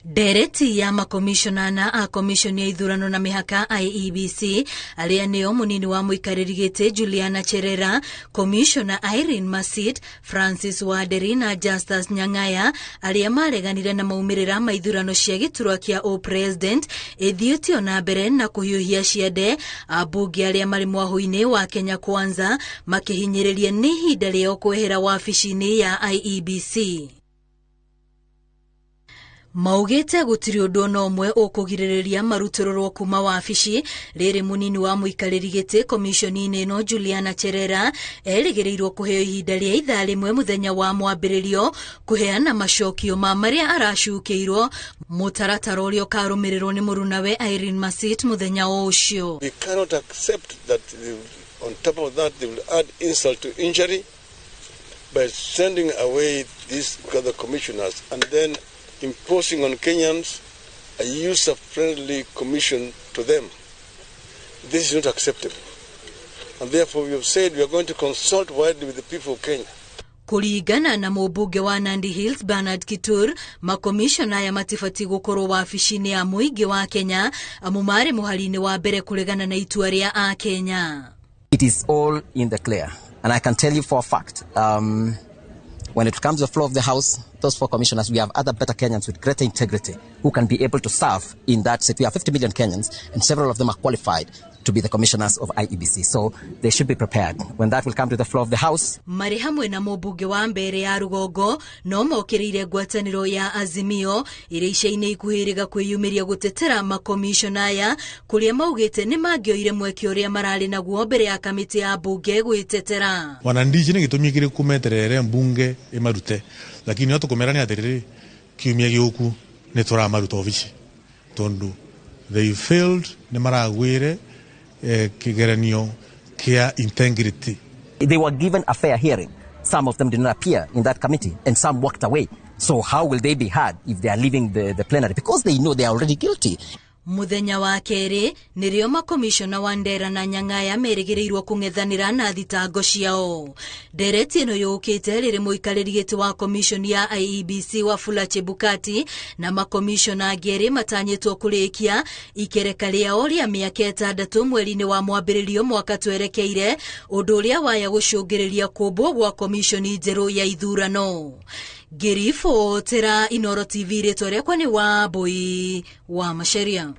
Dereti ya makomicona na a komishoni ya ithurano na mihaka IEBC aria nio munini wa muikariri giti Juliana Cherera, komishona Irene Masit, Francis Waderi na Justus Nyang'aya aria mareganire na maumirira ma ithurano cia giturwa kia o president ethiĩtio na mbere na kuhiuhia ciende abunge aria mari mwahuini wa Kenya Kwanza makihinyiriria ni ihinda riao kwehera wabici-ini ya IEBC. Maugite gutiri undu no mwe ukugiririria marutororo kuma wabici riri munini wa muikariri giti komishoni-ini ino Juliana Cherera erigirirwo kuheo ihinda ria ithaa rimwe muthenya wa mwambiririo kuheana macokio ma maria aracukirwo mutaratara uria ukarumirirwo ni murunawe Irene Masit muthenya ucio. We cannot accept that on top of that they will add insult to injury by sending away these other commissioners and then imposing on Kenyans a user-friendly commission to them. This is not acceptable. And therefore we have said we are going to consult widely with the people of Kenya. Kuringana na mubunge wa Nandi Hills Bernard Kitur, makomishona ya matifati gukorwo wabici-ini ya muingi wa Kenya amumare muhari-ini wa mbere kuregana na itua ria a Kenya. It is all in the clear, and I can tell you for a fact, when it comes to the floor of the House, those four commissioners, we have other better Kenyans with greater integrity who can be able to serve in that set. We have 50 million Kenyans, and several of them are qualified to be the commissioners of IEBC. So they should be prepared when that will come to the floor of the House. Mari hamwe na mubunge wa mbere ya Rugongo no mokirire ngwataniro ya Azimio iria icaine ikuhiriga kwiyumiria gutetera makomishona aya kuria maugite ni mangioire mweke uria marari naguo mbere ya kamiti ya bunge gwitetera. Wanandici ni gitumi kiri kumeterere mbunge imarute, lakini no tukumerani atiriri kiumia giuku ni turamaruta ofici tondu they failed ni maragwire kigeranio kia integrity. They were given a fair hearing. Some of them did not appear in that committee and some walked away. So how will they be heard if they are leaving the plenary? Because they know they are already guilty. Muthenya wa keri nirio makomishona wa Ndera na Nyang'aya merigirirwo kung'ethanira na thitango ciao. Dereti ino yukite riri muikariri giti wa komishoni ya IEBC Wafula Chebukati na makomishona angeri matanyitwo kurikia ikereka riao ria miaka 6 mweri-ini wa mwambiririo mwaka twerekeire undu uria waya gucungiriria kumbwo gwa komishoni njeru ya ithurano. Girifo tera Inoro TV ritwa riakwa ni Wambui wa Macharia.